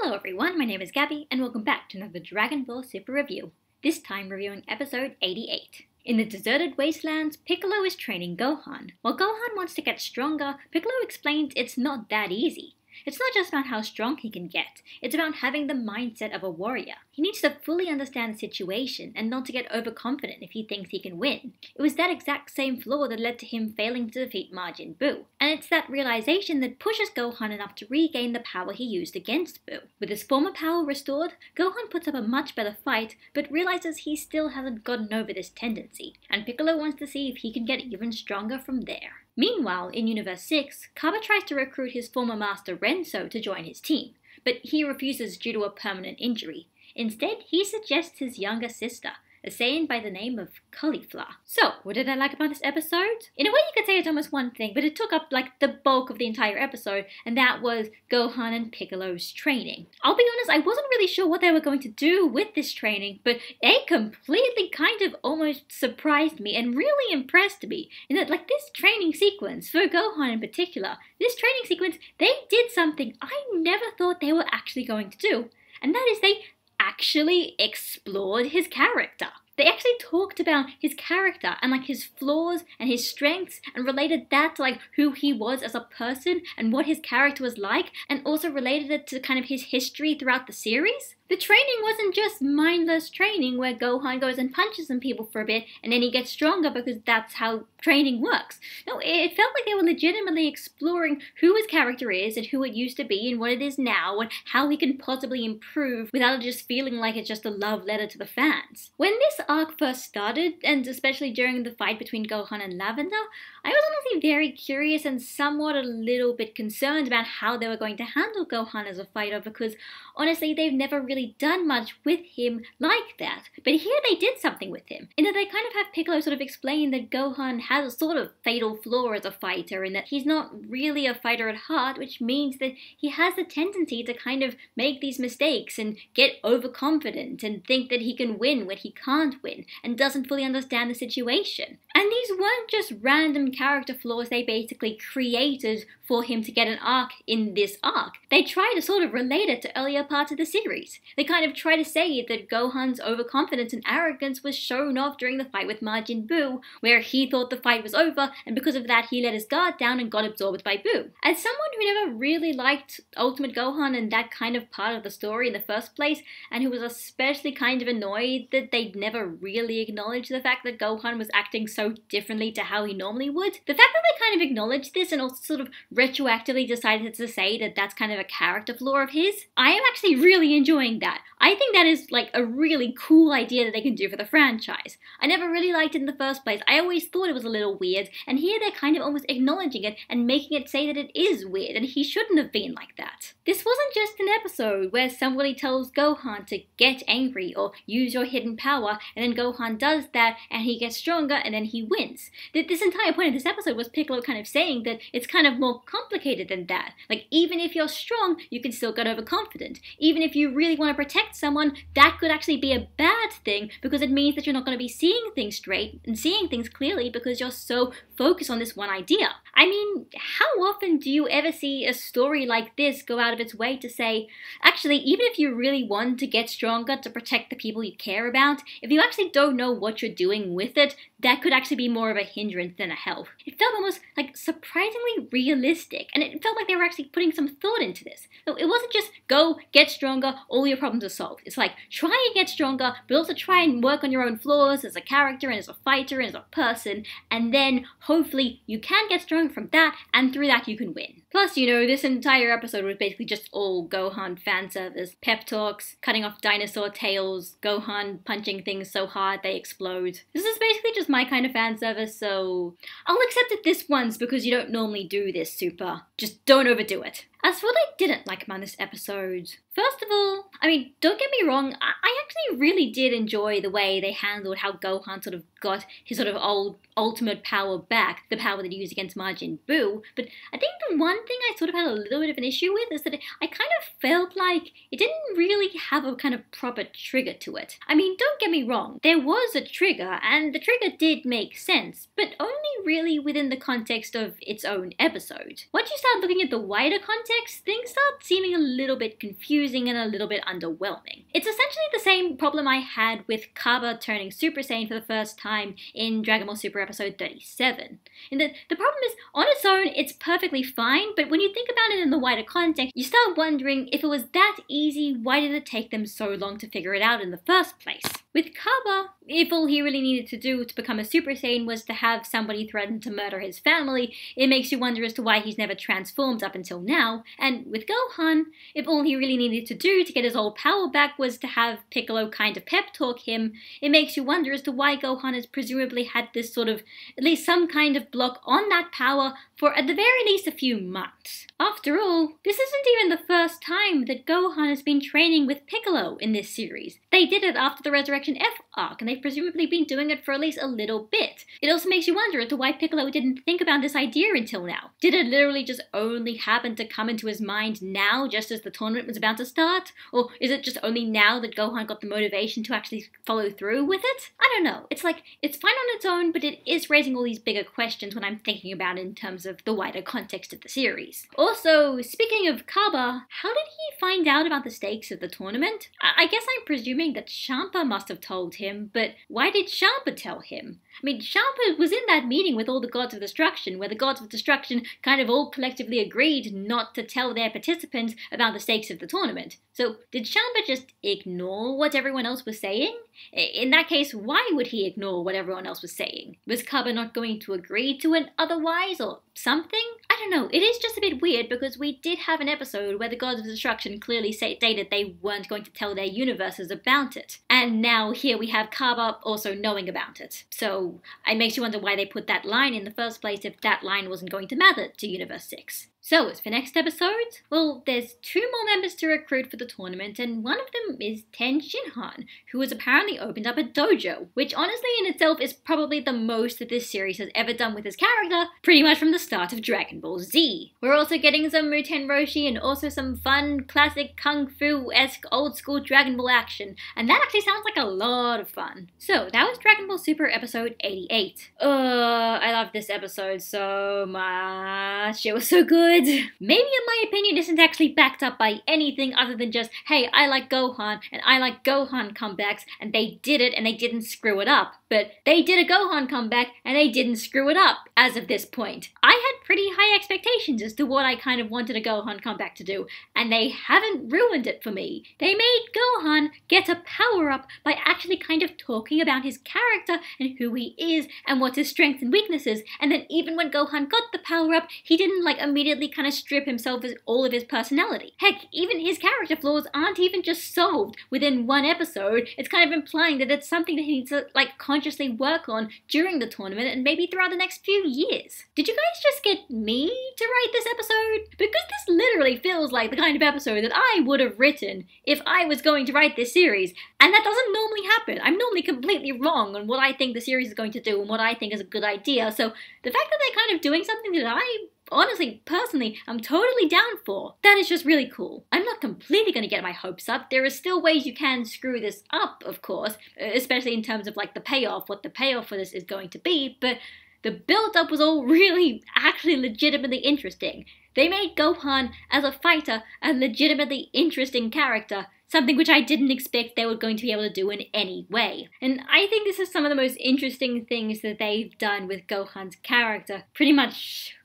Hello everyone, my name is Gabby, and welcome back to another Dragon Ball Super review, this time reviewing episode 88. In the deserted wastelands, Piccolo is training Gohan. While Gohan wants to get stronger, Piccolo explains it's not that easy. It's not just about how strong he can get, it's about having the mindset of a warrior. He needs to fully understand the situation and not to get overconfident if he thinks he can win. It was that exact same flaw that led to him failing to defeat Majin Buu, and it's that realization that pushes Gohan enough to regain the power he used against Buu. With his former power restored, Gohan puts up a much better fight, but realizes he still hasn't gotten over this tendency, and Piccolo wants to see if he can get even stronger from there. Meanwhile, in Universe 6, Cabba tries to recruit his former master Renzo to join his team, but he refuses due to a permanent injury. Instead, he suggests his younger sister, a Saiyan by the name of Cauliflower. So, what did I like about this episode? In a way you could say it's almost one thing, but it took up the bulk of the entire episode, and that was Gohan and Piccolo's training. I'll be honest, I wasn't really sure what they were going to do with this training, but they completely kind of almost surprised me and really impressed me. In that, this training sequence, for Gohan in particular, this training sequence, they did something I never thought they were actually going to do, and that is they actually explored his character. They actually talked about his character and his flaws and his strengths and related that to who he was as a person and what his character was like, and also related it to kind of his history throughout the series. The training wasn't just mindless training where Gohan goes and punches some people for a bit and then he gets stronger because that's how training works. No, it felt like they were legitimately exploring who his character is and who it used to be and what it is now and how he can possibly improve without it just feeling like it's just a love letter to the fans. When this arc first started, and especially during the fight between Gohan and Lavender, I was honestly very curious and somewhat a little bit concerned about how they were going to handle Gohan as a fighter, because honestly they've never really done much with him like that. But here they did something with him, in that they kind of have Piccolo sort of explain that Gohan has a sort of fatal flaw as a fighter, and that he's not really a fighter at heart, which means that he has the tendency to kind of make these mistakes and get overconfident and think that he can win when he can't win, and doesn't fully understand the situation. And these weren't just random character flaws they basically created for him to get an arc in this arc. They try to sort of relate it to earlier parts of the series. They kind of try to say that Gohan's overconfidence and arrogance was shown off during the fight with Majin Buu, where he thought the fight was over, and because of that he let his guard down and got absorbed by Buu. As someone who never really liked Ultimate Gohan and that kind of part of the story in the first place, and who was especially kind of annoyed that they'd never really acknowledged the fact that Gohan was acting so differently to how he normally would, the fact that they kind of acknowledged this and also sort of retroactively decided to say that that's kind of a character flaw of his, I am actually really enjoying that. I think that is a really cool idea that they can do for the franchise. I never really liked it in the first place. I always thought it was a little weird, and here they're kind of almost acknowledging it and making it say that it is weird and he shouldn't have been like that. This wasn't just an episode where somebody tells Gohan to get angry or use your hidden power, and then Gohan does that and he gets stronger and then he wins. This entire point of this episode was Piccolo kind of saying that it's kind of more complicated than that. Even if you're strong, you can still get overconfident. Even if you really want to protect someone, that could actually be a bad thing, because it means that you're not going to be seeing things straight and seeing things clearly because you're so focused on this one idea. I mean, how often do you ever see a story like this go out of its way to say, actually, even if you really want to get stronger to protect the people you care about, if you actually don't know what you're doing with it, that could actually be more of a hindrance than a help. It felt almost surprisingly realistic, and it felt like they were actually putting some thought into this. So it wasn't just go, get stronger, all your problems are solved. It's try and get stronger, but also try and work on your own flaws as a character and as a fighter and as a person, and then hopefully you can get stronger from that, and through that you can win. Plus, this entire episode was basically just all Gohan fan service, pep talks, cutting off dinosaur tails, Gohan punching things so hard they explode. This is basically just my kind of fan service, so I'll accept it this once because you don't normally do this, Super. Just don't overdo it. As for what I didn't like about this episode, first of all, don't get me wrong, I actually really did enjoy the way they handled how Gohan sort of got his sort of old ultimate power back, the power that he used against Majin Buu, but I think the one thing I sort of had a little bit of an issue with is that I kind of felt like it didn't really have a kind of proper trigger to it. Don't get me wrong, there was a trigger, and the trigger did make sense, but only really within the context of its own episode. Once you start looking at the wider context, context, things start seeming a little bit confusing and a little bit underwhelming. It's essentially the same problem I had with Cabba turning Super Saiyan for the first time in Dragon Ball Super episode 37. And the problem is, on its own, it's perfectly fine, but when you think about it in the wider context, you start wondering if it was that easy, why did it take them so long to figure it out in the first place? With Cabba, if all he really needed to do to become a Super Saiyan was to have somebody threaten to murder his family, it makes you wonder as to why he's never transformed up until now. And with Gohan, if all he really needed to do to get his old power back was to have Piccolo kind of pep talk him, it makes you wonder as to why Gohan has presumably had this sort of, at least some kind of block on that power for at the very least a few months. After all, this isn't even the first time that Gohan has been training with Piccolo in this series. They did it after the Resurrection F arc, and they've presumably been doing it for at least a little bit. It also makes you wonder as to why Piccolo didn't think about this idea until now. Did it literally just only happen to come into his mind now, just as the tournament was about to start? Or is it just only now that Gohan got the motivation to actually follow through with it? I don't know. It's like, it's fine on its own, but it is raising all these bigger questions when I'm thinking about it in terms of the wider context of the series. Also, speaking of Cabba, how did he find out about the stakes of the tournament? I guess I'm presuming that Champa must have told him, but why did Champa tell him? I mean, Champa was in that meeting with all the Gods of Destruction, where the Gods of Destruction kind of all collectively agreed not to tell their participants about the stakes of the tournament. So, did Champa just ignore what everyone else was saying? In that case, why would he ignore what everyone else was saying? Was Cabba not going to agree to it otherwise, or something? I don't know, it is just a bit weird because we did have an episode where the Gods of Destruction clearly stated they weren't going to tell their universes about it. And now here we have Cabba also knowing about it. So it makes you wonder why they put that line in the first place if that line wasn't going to matter to Universe 6. So, as for next episode, well, there's 2 more members to recruit for the tournament, and one of them is Ten Shinhan, who has apparently opened up a dojo, which honestly in itself is probably the most that this series has ever done with his character, pretty much from the start of Dragon Ball Z. We're also getting some Muten Roshi and also some fun, classic Kung Fu-esque old-school Dragon Ball action, and that actually sounds like a lot of fun. So, that was Dragon Ball Super episode 88. I love this episode so much. It was so good. Maybe in my opinion isn't actually backed up by anything other than just, hey, I like Gohan and I like Gohan comebacks and they did it and they didn't screw it up. But they did a Gohan comeback and they didn't screw it up as of this point. I had pretty high expectations as to what I kind of wanted a Gohan comeback to do, and they haven't ruined it for me. They made Gohan get a power up by actually kind of talking about his character and who he is and what his strengths and weaknesses, and then even when Gohan got the power up, he didn't like immediately kind of strip himself of all of his personality. Heck, even his character flaws aren't even just solved within one episode. It's kind of implying that it's something that he needs to like consciously work on during the tournament and maybe throughout the next few years. Did you guys just get me to write this episode? Because this literally feels like the kind of episode that I would have written if I was going to write this series, and that doesn't normally happen. I'm normally completely wrong on what I think the series is going to do and what I think is a good idea, so the fact that they're kind of doing something that I honestly, personally, I'm totally down for. That is just really cool. I'm not completely going to get my hopes up. There are still ways you can screw this up, of course, especially in terms of like the payoff, what the payoff for this is going to be, but the build-up was all really actually legitimately interesting. They made Gohan as a fighter a legitimately interesting character, something which I didn't expect they were going to be able to do in any way. And I think this is some of the most interesting things that they've done with Gohan's character. Pretty much,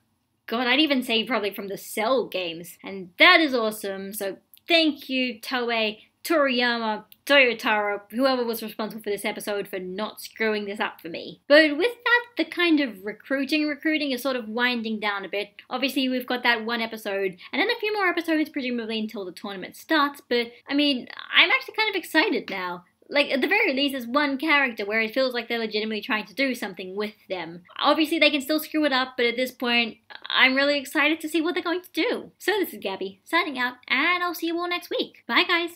God, I'd even say probably from the Cell games. And that is awesome, so thank you, Toei, Toriyama, Toyotaro, whoever was responsible for this episode for not screwing this up for me. But with that, the kind of recruiting is sort of winding down a bit. Obviously, we've got that one episode, and then a few more episodes presumably until the tournament starts, but I mean, I'm actually kind of excited now. Like, at the very least, there's one character where it feels like they're legitimately trying to do something with them. Obviously, they can still screw it up, but at this point, I'm really excited to see what they're going to do. So this is Gabby, signing out, and I'll see you all next week. Bye, guys!